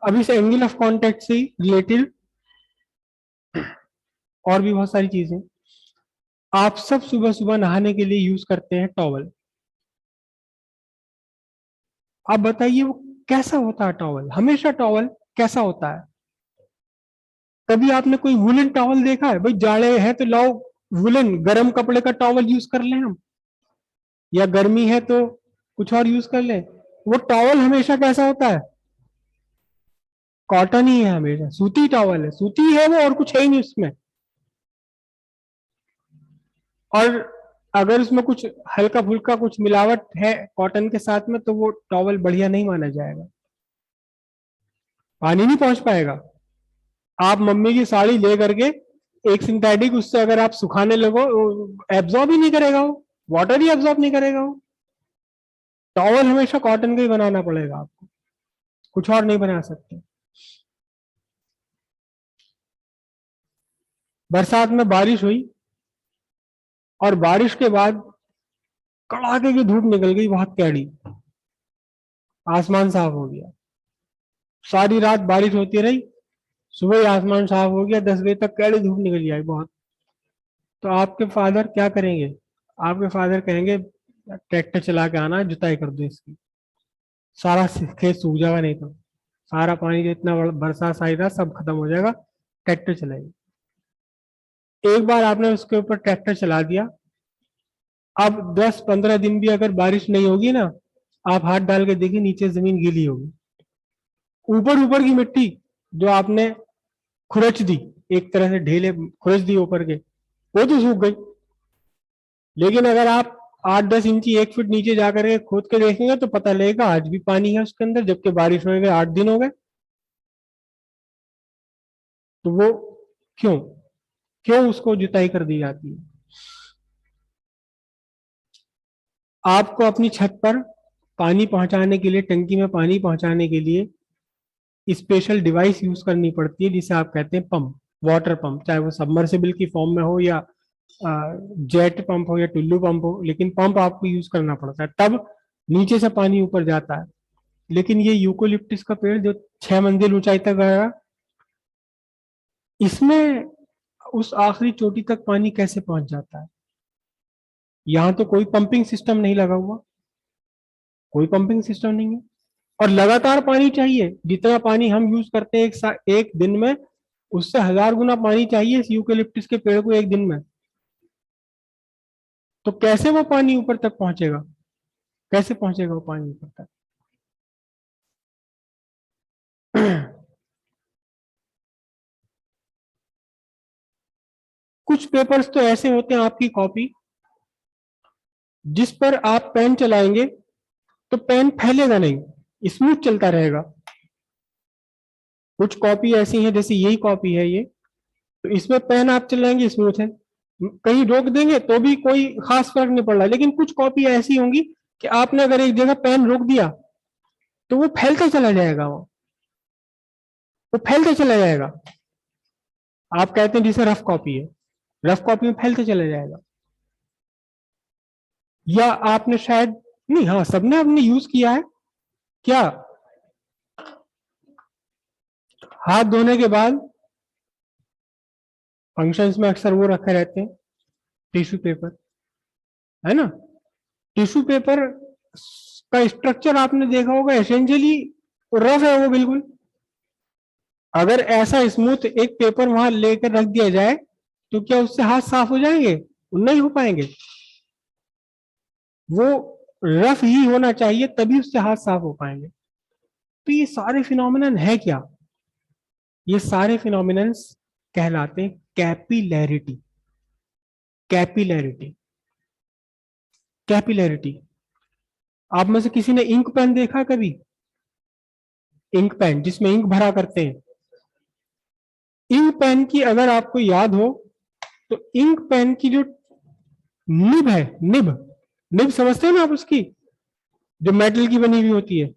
अब इस angle of contact से रिलेटेड और भी बहुत सारी चीजें आप सब सुबह सुबह नहाने के लिए यूज करते हैं टॉवल। आप बताइए वो कैसा होता है टॉवल, हमेशा टॉवल कैसा होता है? कभी आपने कोई वुलन टॉवल देखा है? भाई जाड़े हैं तो लाओ वुलन गर्म कपड़े का टॉवल यूज कर लें हम, या गर्मी है तो कुछ और यूज कर लें। वो टॉवल हमेशा कैसा होता है? कॉटन ही है, हमेशा सूती टॉवल है, सूती है वो, और कुछ है ही नहीं उसमें। और अगर उसमें कुछ हल्का फुल्का कुछ मिलावट है कॉटन के साथ में तो वो टॉवल बढ़िया नहीं माना जाएगा, पानी नहीं पहुंच पाएगा। आप मम्मी की साड़ी ले करके एक सिंथेटिक उससे अगर आप सुखाने लगो, एब्जॉर्ब ही नहीं करेगा वो, वाटर ही एब्जॉर्ब नहीं करेगा वो। टॉवल हमेशा कॉटन का ही बनाना पड़ेगा आपको, कुछ और नहीं बना सकते। बरसात में बारिश हुई और बारिश के बाद कड़ाके की धूप निकल गई बहुत कैड़ी, आसमान साफ हो गया, सारी रात बारिश होती रही, सुबह ही आसमान साफ हो गया, 10 बजे तक कैड़ी धूप निकल आई बहुत। तो आपके फादर क्या करेंगे? आपके फादर कहेंगे ट्रैक्टर चला के आना, जुताई कर दो इसकी, सारा खेत सूख जाएगा, नहीं तो सारा पानी जो इतना बरसात आई था सब खत्म हो जाएगा, ट्रैक्टर चलाएगी। एक बार आपने उसके ऊपर ट्रैक्टर चला दिया, अब 10-15 दिन भी अगर बारिश नहीं होगी ना, आप हाथ डाल के देखिए नीचे जमीन गीली होगी, ऊपर ऊपर की मिट्टी जो आपने खुरच दी, एक तरह से ढेले खुरच दी ऊपर के, वो तो सूख गई। लेकिन अगर आप 8-10 इंची 1 फीट नीचे जाकर के खोद के देखेंगे तो पता लगेगा आज भी पानी है उसके अंदर, जबकि बारिश हो गई 8 दिन हो गए। तो वो क्यों, क्यों उसको जुताई कर दी जाती है? आपको अपनी छत पर पानी पहुंचाने के लिए, टंकी में पानी पहुंचाने के लिए स्पेशल डिवाइस यूज करनी पड़ती है जिसे आप कहते हैं पंप, वाटर पंप, चाहे वो सबमर्सिबल की फॉर्म में हो या जेट पंप हो या टुल्लू पंप हो, लेकिन पंप आपको यूज करना पड़ता है, तब नीचे से पानी ऊपर जाता है। लेकिन ये यूकोलिप्टिस का पेड़ जो 6 मंजिल ऊंचाई तक आएगा, इसमें उस आखिरी चोटी तक पानी कैसे पहुंच जाता है? यहाँ तो कोई पंपिंग सिस्टम नहीं लगा हुआ, कोई पंपिंग सिस्टम नहीं है, और लगातार पानी चाहिए, जितना पानी हम यूज करते हैं एक दिन में, उससे 1000 गुना पानी चाहिए इस यूकेलिप्टिस के पेड़ को एक दिन में। तो कैसे वो पानी ऊपर तक पहुंचेगा, कैसे पहुंचेगा वो पानी ऊपर तक? कुछ पेपर्स तो ऐसे होते हैं आपकी कॉपी, जिस पर आप पेन चलाएंगे तो पेन फैलेगा नहीं, स्मूथ चलता रहेगा। कुछ कॉपी ऐसी है, जैसे यही कॉपी है ये, तो इसमें पेन आप चलाएंगे स्मूथ है, कहीं रोक देंगे तो भी कोई खास फर्क नहीं पड़ रहा। लेकिन कुछ कॉपी ऐसी होंगी कि आपने अगर एक जगह पेन रोक दिया तो वो फैलता चला जाएगा, वो फैलता चला जाएगा। आप कहते हैं जिसे रफ कॉपी है, रफ कॉपी में फैलते चला जाएगा। या आपने शायद, नहीं, हाँ सबने आपने यूज किया है क्या, हाथ धोने के बाद फंक्शंस में अक्सर वो रखे रहते हैं टिश्यू पेपर, है ना? टिश्यू पेपर का स्ट्रक्चर आपने देखा होगा, एसेंशियली रफ है वो बिल्कुल। अगर ऐसा स्मूथ एक पेपर वहां लेकर रख दिया जाए तो क्या उससे हाथ साफ हो जाएंगे? नहीं हो पाएंगे। वो रफ ही होना चाहिए तभी उससे हाथ साफ हो पाएंगे। तो ये सारे फिनोमिनन है क्या? ये सारे फिनोमिनन्स कहलाते हैं कैपिलैरिटी। Capillarity, capillarity. आप में से किसी ने इंक पेन देखा कभी? इंक पेन जिसमें इंक भरा करते हैं, इंक पेन की अगर आपको याद हो तो इंक पेन की जो निब है, निब, निब समझते हैं ना आप उसकी, जो मेटल की बनी हुई होती है,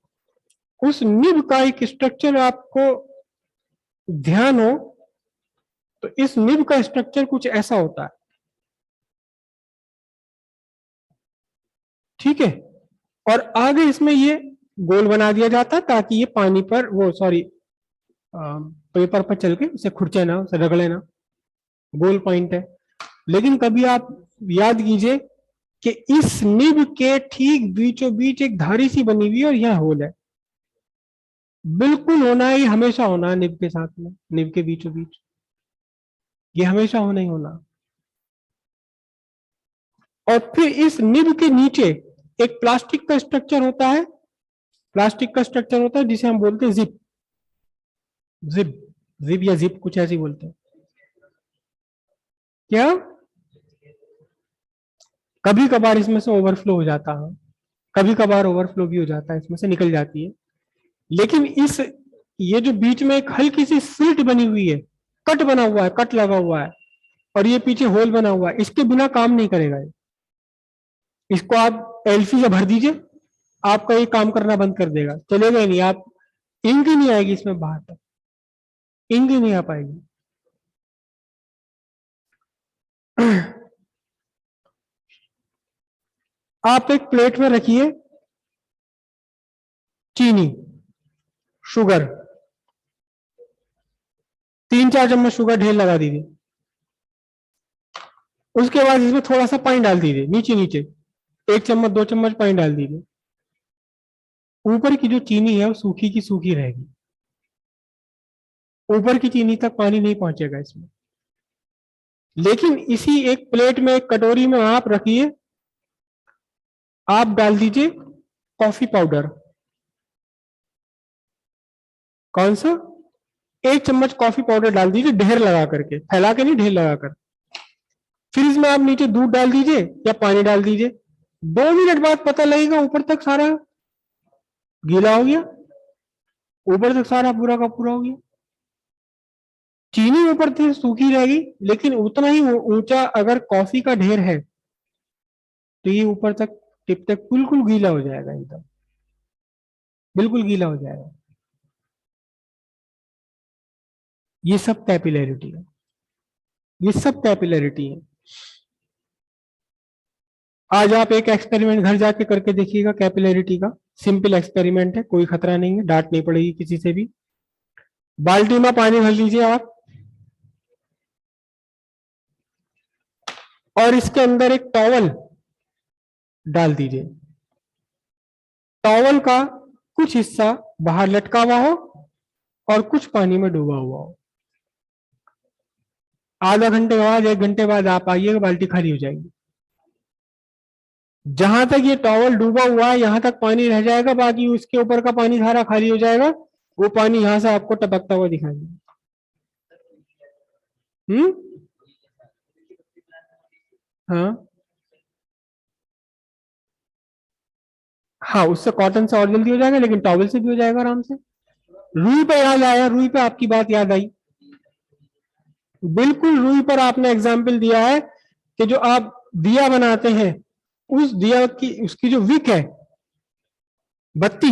उस निब का एक स्ट्रक्चर आपको ध्यान हो तो इस निब का स्ट्रक्चर कुछ ऐसा होता है, ठीक है? और आगे इसमें ये गोल बना दिया जाता है ताकि ये पानी पर, वो सॉरी, पेपर पर चल के उसे खुरचे ना, उसे रगड़े ना, गोल पॉइंट है। लेकिन कभी आप याद कीजिए कि इस निब के ठीक बीचों बीच एक धारी सी बनी हुई है और यह होल है। बिल्कुल होना ही, हमेशा होना है निब के साथ में, निब के बीचों बीच ये हमेशा होना ही होना। और फिर इस निब के नीचे एक प्लास्टिक का स्ट्रक्चर होता है, प्लास्टिक का स्ट्रक्चर होता है जिसे हम बोलते हैं जिप, जिप, जिप या जिप कुछ ऐसी बोलते हैं। क्या कभी कभार इसमें से ओवरफ्लो हो जाता है, कभी कभार ओवरफ्लो भी हो जाता है, इसमें से निकल जाती है। लेकिन इस ये जो बीच में एक हल्की सी स्लिट बनी हुई है, कट बना हुआ है, कट लगा हुआ है, और ये पीछे होल बना हुआ है, इसके बिना काम नहीं करेगा ये। इसको आप एल्फी से भर दीजिए, आपका ये काम करना बंद कर देगा, चलेगा ही नहीं। आप इंक ही नहीं आएगी इसमें बाहर तक, इंक ही नहीं आ पाएगी। आप एक प्लेट में रखिए चीनी, शुगर, 3-4 चम्मच शुगर ढेर लगा दीजिए। उसके बाद इसमें थोड़ा सा पानी डाल दीजिए, नीचे नीचे 1 चम्मच 2 चम्मच पानी डाल दीजिए। ऊपर की जो चीनी है वो सूखी की सूखी रहेगी, ऊपर की चीनी तक पानी नहीं पहुंचेगा इसमें। लेकिन इसी एक प्लेट में, एक कटोरी में आप रखिए, आप डाल दीजिए कॉफी पाउडर। कौन सा? 1 चम्मच कॉफी पाउडर डाल दीजिए, ढेर लगा करके, फैला के नहीं, ढेर लगाकर। फिर इसमें आप नीचे दूध डाल दीजिए या पानी डाल दीजिए। 2 मिनट बाद पता लगेगा ऊपर तक सारा गीला हो गया, ऊपर तक सारा पूरा का पूरा हो गया। चीनी ऊपर से सूखी रहेगी, लेकिन उतना ही ऊंचा अगर कॉफी का ढेर है तो ये ऊपर तक टिप तक बिल्कुल गीला हो जाएगा, एकदम बिल्कुल गीला हो जाएगा। ये सब कैपिलैरिटी है, ये सब कैपिलैरिटी है। आज आप एक एक्सपेरिमेंट घर जाके करके देखिएगा कैपिलैरिटी का, सिंपल एक्सपेरिमेंट है, कोई खतरा नहीं है, डांट नहीं पड़ेगी किसी से भी। बाल्टी में पानी भर लीजिए आप, और इसके अंदर एक टॉवल डाल दीजिए। टॉवल का कुछ हिस्सा बाहर लटका हुआ हो और कुछ पानी में डूबा हुआ हो। आधा घंटे बाद, 1 घंटे बाद आप आइएगा, बाल्टी खाली हो जाएगी। जहां तक ये टॉवल डूबा हुआ है यहां तक पानी रह जाएगा, बाकी उसके ऊपर का पानी सारा खाली हो जाएगा। वो पानी यहां से आपको टपकता हुआ दिखाई देगा। हम्म, हाँ हाँ, उससे कॉटन से और जल्दी हो जाएगा, लेकिन टॉवल से भी हो जाएगा आराम से। रुई पे याद आया, रुई पे आपकी बात याद आई। बिल्कुल रुई पर आपने एग्जाम्पल दिया है कि जो आप दिया बनाते हैं, उस दिया की उसकी जो विक है, बत्ती,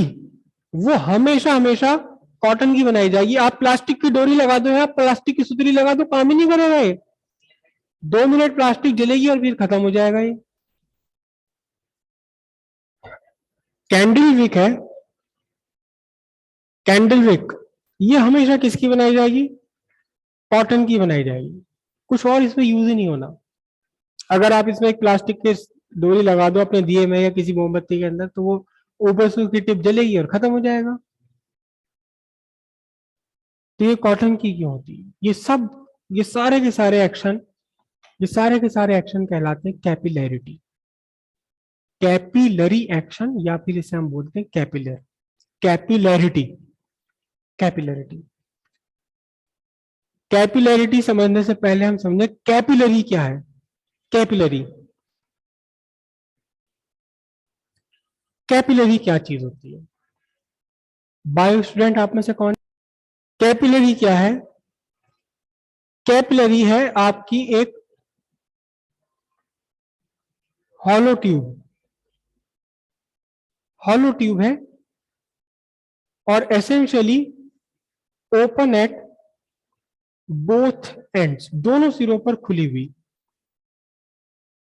वो हमेशा हमेशा कॉटन की बनाई जाएगी। आप प्लास्टिक की डोरी लगा दो या प्लास्टिक की सुतरी लगा दो, काम ही नहीं करेगा ये। 2 मिनट प्लास्टिक जलेगी और फिर खत्म हो जाएगा ये। कैंडल विक है, कैंडल विक, ये हमेशा किसकी बनाई जाएगी? कॉटन की बनाई जाएगी। कुछ और इसमें यूज ही नहीं होना। अगर आप इसमें एक प्लास्टिक की डोरी लगा दो अपने दिए में या किसी मोमबत्ती के अंदर, तो वो ऊपर से उसकी टिप जलेगी और खत्म हो जाएगा। तो ये कॉटन की क्यों होती है? ये सब, ये सारे के सारे एक्शन, ये सारे के सारे एक्शन कहलाते हैं कैपिलैरिटी, कैपिलरी एक्शन, या फिर इसे हम बोलते हैं कैपिलर, कैपिलैरिटी, कैपिलैरिटी। कैपिलैरिटी समझने से पहले हम समझे कैपिलरी क्या है। कैपिलरी, कैपिलरी क्या चीज होती है? बायो स्टूडेंट आप में से कौन? कैपिलरी क्या है? कैपिलरी है आपकी एक हॉलो ट्यूब, हॉलो ट्यूब है, और essentially open at both ends, दोनों सिरों पर खुली हुई,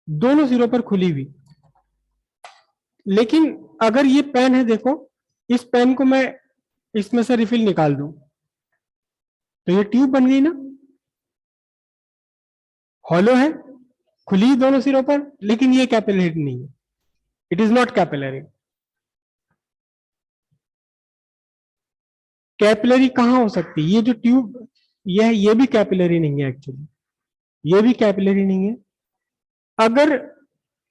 दोनों सिरों पर खुली हुई। लेकिन अगर ये पेन है, देखो, इस पेन को मैं इसमें से रिफिल निकाल दूं, तो ये ट्यूब बन गई ना, हॉलो है, खुली दोनों सिरों पर, लेकिन ये कैपिलरी नहीं है, it is not capillary. Capillary कहां हो सकती है? ये जो ट्यूब ये भी कैपिलरी नहीं है एक्चुअली, ये भी कैपिलरी नहीं है। अगर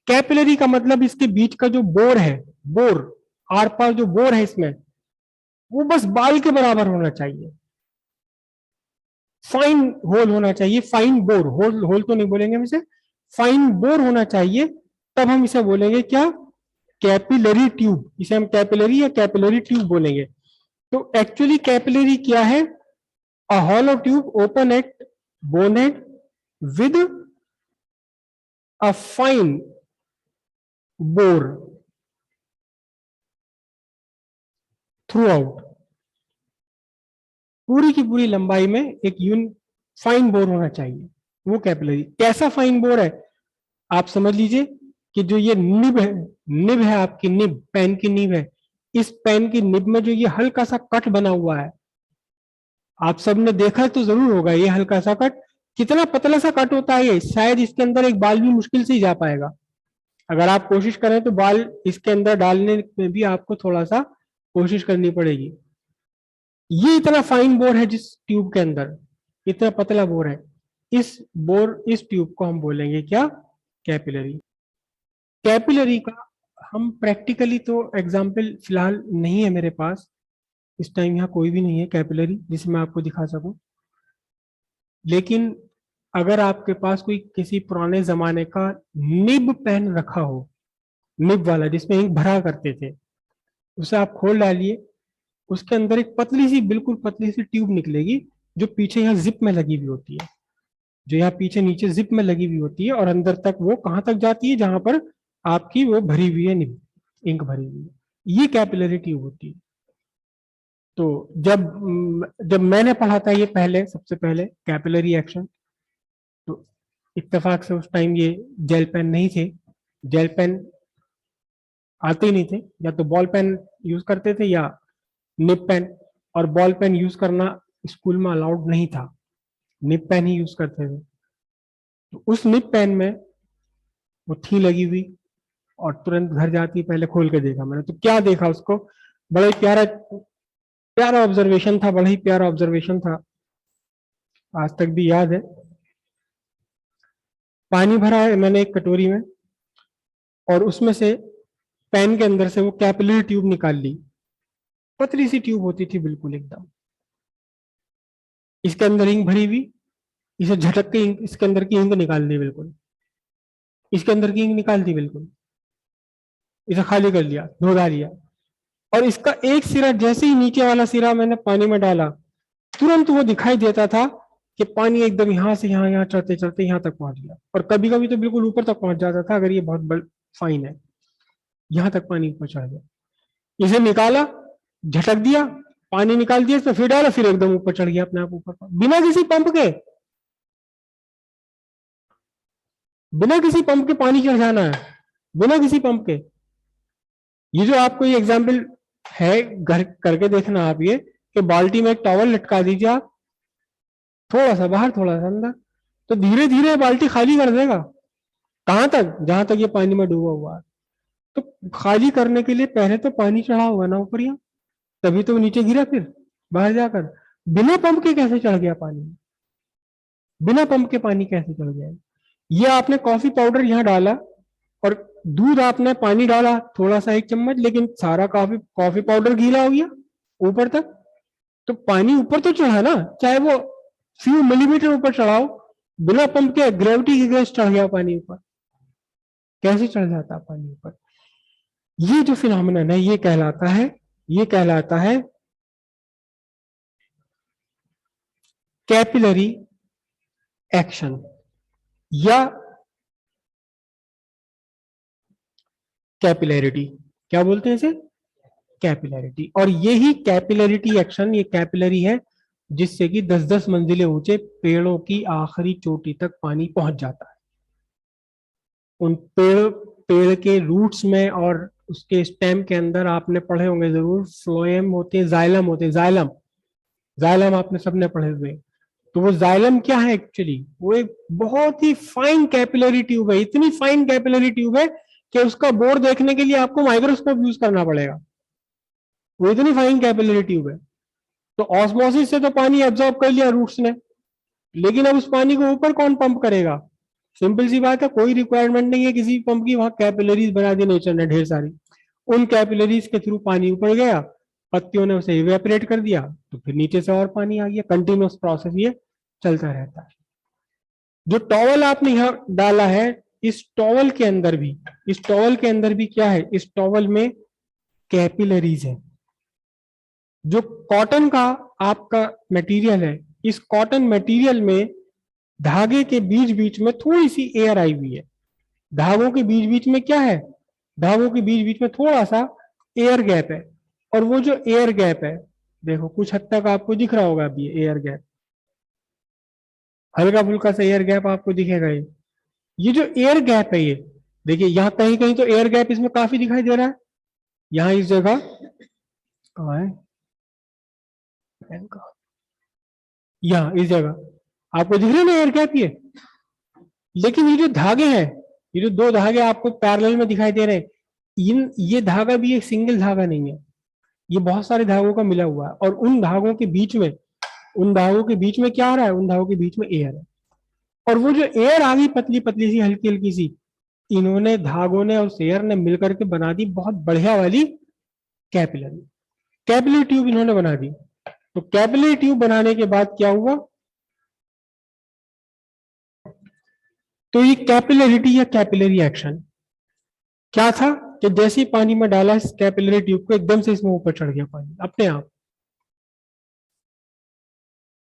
कैपिलरी का मतलब इसके बीच का जो बोर है, बोर, आर पार जो बोर है इसमें, वो बस बाल के बराबर होना चाहिए, फाइन होल होना चाहिए, फाइन बोर, होल होल तो नहीं बोलेंगे हम इसे, फाइन बोर होना चाहिए, तब हम इसे बोलेंगे क्या? Capillary tube. इसे हम कैपिलरी या कैपिलरी ट्यूब बोलेंगे। तो एक्चुअली कैपिलरी क्या है? A hollow tube open at bonnet with a fine bore through out, पूरी की पूरी लंबाई में एक फाइन बोर होना चाहिए, वो कैपिलरी। कैसा फाइन बोर है? आप समझ लीजिए कि जो ये निब है आपकी, निब, पेन की निब है, इस पेन की निब में जो ये हल्का सा कट बना हुआ है, आप सबने देखा तो जरूर होगा, ये हल्का सा कट, कितना पतला सा कट होता है ये, शायद इसके अंदर एक बाल भी मुश्किल से ही जा पाएगा। अगर आप कोशिश करें तो बाल इसके अंदर डालने में भी आपको थोड़ा सा कोशिश करनी पड़ेगी। ये इतना फाइन बोर है जिस ट्यूब के अंदर, इतना पतला बोर है, इस ट्यूब को हम बोलेंगे क्या? कैपिलरी। कैपिलरी का हम प्रैक्टिकली तो एग्जाम्पल फिलहाल नहीं है मेरे पास, इस टाइम यहाँ कोई भी नहीं है कैपिलरी जिसे मैं आपको दिखा सकूं, लेकिन अगर आपके पास कोई किसी पुराने जमाने का निब पेन रखा हो, निब वाला जिसमें इंक भरा करते थे, उसे आप खोल डालिए, उसके अंदर एक पतली सी, बिल्कुल पतली सी ट्यूब निकलेगी, जो पीछे यहाँ जिप में लगी हुई होती है, जो यहाँ पीछे नीचे जिप में लगी हुई होती है, और अंदर तक वो कहाँ तक जाती है? जहां पर आपकी वो भरी हुई है निब, इंक भरी हुई है, ये कैपिलरी ट्यूब होती है। तो जब मैंने पढ़ा था ये पहले, सबसे पहले कैपिलरी एक्शन, तो इत्तेफाक से उस टाइम ये जेल पेन नहीं थे, जेल पेन आते ही नहीं थे, या तो बॉल पेन यूज करते थे या निब पेन, और बॉल पेन यूज करना स्कूल में अलाउड नहीं था, निब पेन ही यूज करते थे। तो उस निब पेन में वो थी लगी हुई, और तुरंत घर जाती पहले खोल के देखा मैंने, तो क्या देखा उसको, बड़ा ही प्यारा प्यारा ऑब्जर्वेशन था, बड़ा ही प्यारा ऑब्जर्वेशन था, आज तक भी याद है। पानी भरा है मैंने एक कटोरी में, और उसमें से पेन के अंदर से वो कैपिलरी ट्यूब निकाल ली, पतली सी ट्यूब होती थी बिल्कुल एकदम, इसके अंदर इंक भरी हुई, इसे झटक के इंक, इसके अंदर की इंक निकाल दी बिल्कुल, इसके अंदर की इंक निकाल दी बिल्कुल, इसे खाली कर लिया, धो लिया, और इसका एक सिरा जैसे ही नीचे वाला सिरा मैंने पानी में डाला, तुरंत वो दिखाई देता था कि पानी एकदम यहाँ से यहाँ चढ़ते चढ़ते यहाँ तक पहुंच गया, और कभी कभी तो बिल्कुल ऊपर तक पहुंच जाता था, अगर ये बहुत बड़ फाइन है, यहाँ तक पानी ऊपर चढ़ गया। इसे निकाला, झटक दिया, पानी निकाल दिया, इसमें फिर डाला, फिर एकदम ऊपर चढ़ गया अपने आप ऊपर, बिना किसी पंप के, बिना किसी पंप के पानी चढ़ जाना है, बिना किसी पंप के। ये जो आपको ये एग्जाम्पल है, घर करके देखना आप, ये कि बाल्टी में एक टॉवल लटका दीजिए आप, थोड़ा सा बाहर थोड़ा सा अंदर, तो धीरे धीरे बाल्टी खाली कर देगा, कहां तक? जहां तक ये पानी में डूबा हुआ है। तो खाली करने के लिए पहले तो पानी चढ़ा होगा ना ऊपर, यहाँ तभी तो वो नीचे गिरा, फिर बाहर जाकर बिना पंप के कैसे चढ़ गया पानी, बिना पंप के पानी कैसे चढ़ गया? ये आपने कॉफी पाउडर यहाँ डाला, और दूध आपने पानी डाला थोड़ा सा, एक चम्मच, लेकिन सारा कॉफी कॉफी पाउडर गीला हो गया ऊपर तक, तो पानी ऊपर तो चढ़ा ना, चाहे वो फ्यू मिलीमीटर ऊपर चढ़ाओ, बिना पंप के ग्रेविटी की वजह से चढ़ गया पानी ऊपर, कैसे चढ़ जाता पानी ऊपर? ये जो फिनोमिनन है, ये कहलाता है कैपिलरी एक्शन, या कैपिलैरिटी। क्या बोलते हैं इसे? कैपिलैरिटी। और यही कैपिलैरिटी एक्शन, ये कैपिलरी है जिससे कि 10-10 मंजिलें ऊंचे पेड़ों की आखिरी चोटी तक पानी पहुंच जाता है। उन पेड़ के रूट्स में और उसके स्टेम के अंदर आपने पढ़े होंगे जरूर, फ्लोएम होते हैं, जाइलम होते हैं, जाइलम, जाइलम आपने सबने पढ़े हुए। तो वो जाइलम क्या है एक्चुअली, वो एक बहुत ही फाइन कैपिलरी ट्यूब है, इतनी फाइन कैपिलरी ट्यूब है कि उसका बोर देखने के लिए आपको माइक्रोस्कोप यूज करना पड़ेगा, वो इतनी फाइन कैपिलरी ट्यूब है। तो ऑस्मोसिस से तो पानी एब्जॉर्ब कर लिया रूट्स ने, लेकिन अब उस पानी को ऊपर कौन पंप करेगा? सिंपल सी बात है, कोई रिक्वायरमेंट नहीं है किसी पंप की, वहां कैपिलरीज बना दी नेचर ने ढेर सारी, उन कैपिलरीज के थ्रू पानी ऊपर गया, पत्तियों ने उसे इवेपोरेट कर दिया, तो फिर नीचे से और पानी आ गया, कंटिन्यूअस प्रोसेस ये चलता रहता है। जो टॉवल आपने यहाँ डाला है, इस टॉवल के अंदर भी, इस टॉवल के अंदर भी क्या है, इस टॉवल में कैपिलरीज है। जो कॉटन का आपका मटेरियल है, इस कॉटन मटेरियल में धागे के बीच बीच में थोड़ी सी एयर आई हुई है। धागों के बीच बीच में क्या है, धागों के बीच बीच में थोड़ा सा एयर गैप है, और वो जो एयर गैप है, देखो कुछ हद तक आपको दिख रहा होगा अभी एयर गैप, हल्का फुल्का सा एयर गैप आपको दिखेगा। ये जो एयर गैप है, ये देखिए यहाँ कहीं कहीं तो एयर गैप इसमें काफी दिखाई दे रहा है, यहाँ इस जगह कहाँ है, यहाँ इस जगह आपको दिख रहे हैं ना एयर गैप ये। लेकिन ये जो धागे हैं, ये जो दो धागे आपको पैरेलल में दिखाई दे रहे हैं, ये धागा भी एक सिंगल धागा नहीं है, ये बहुत सारे धागों का मिला हुआ है, और उन धागों के बीच में, उन धागों के बीच में क्या आ रहा है, उन धागों के बीच में एयर है, और वो जो एयर आ गई पतली पतली सी हल्की हल्की सी, इन्होंने धागों ने और एयर ने मिलकर के बना दी बहुत बढ़िया वाली कैपिलरी, कैपिलरी ट्यूब इन्होंने बना दी। तो कैपिलरी ट्यूब बनाने के बाद क्या हुआ, तो ये कैपिलरिटी या कैपिलरी एक्शन क्या था कि जैसे ही पानी में डाला इस कैपिलरी ट्यूब को, एकदम से इसमें ऊपर चढ़ गया पानी अपने आप।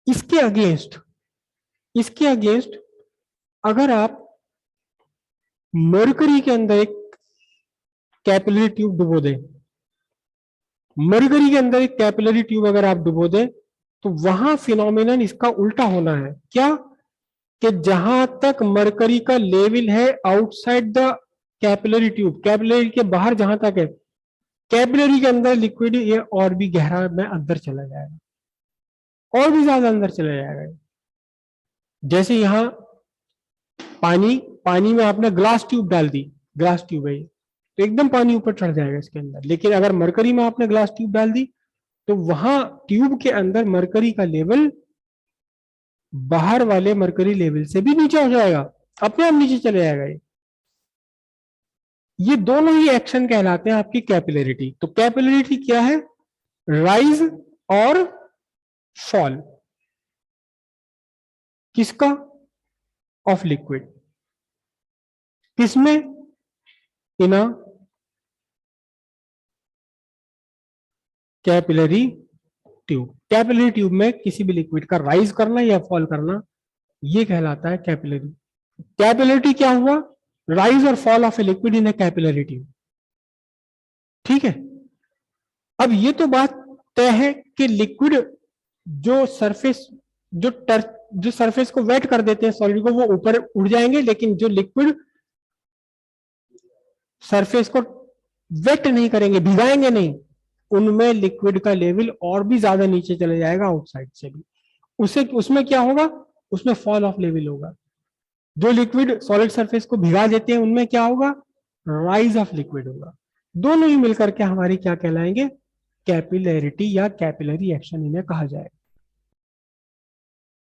इसके अगेंस्ट, इसके अगेंस्ट अगर आप मरकरी के अंदर एक कैपिलरी ट्यूब डुबो दें, मरकरी के अंदर एक कैपिलरी ट्यूब अगर आप डुबो दें, तो वहां फिनोमिनन इसका उल्टा होना है। क्या? कि जहां तक मरकरी का लेवल है outside the capillary tube, capillary के बाहर जहां तक है, कैपिलरी के अंदर लिक्विड ये और भी गहरा में अंदर चला जाएगा, और भी ज्यादा अंदर चला जाएगा। जैसे यहां पानी, पानी में आपने ग्लास ट्यूब डाल दी, ग्लास ट्यूब है, तो एकदम पानी ऊपर चढ़ जाएगा इसके अंदर। लेकिन अगर मरकरी में आपने ग्लास ट्यूब डाल दी, तो वहां ट्यूब के अंदर मरकरी का लेवल बाहर वाले मरकरी लेवल से भी नीचे हो जाएगा, अपने आप नीचे चले जाएगा। ये दोनों ही एक्शन कहलाते हैं आपकी कैपिलरिटी। तो कैपिलरिटी क्या है? राइज और फॉल किसका? ऑफ लिक्विड, किसमें? In a capillary tube. Capillary tube में किसी भी लिक्विड का राइज करना या फॉल करना, ये कहलाता है कैपिलरी। कैपिलरिटी क्या हुआ? राइज और fall of a liquid in A capillary tube. ठीक है, अब ये तो बात तय है कि लिक्विड जो सरफेस, जो सरफेस को वेट कर देते हैं सॉलिड को, वो ऊपर उड़ जाएंगे, लेकिन जो लिक्विड सरफेस को वेट नहीं करेंगे, भिगाएंगे नहीं, उनमें लिक्विड का लेवल और भी ज्यादा नीचे चले जाएगा आउटसाइड से भी। उसे उसमें क्या होगा? उसमें फॉल ऑफ लेवल होगा। जो लिक्विड सॉलिड सरफेस को भिगा देते हैं, उनमें क्या होगा? राइज ऑफ लिक्विड होगा। दोनों ही मिलकर के हमारी क्या कहलाएंगे? कैपिलरिटी या कैपिलरी एक्शन इन्हें कहा जाएगा।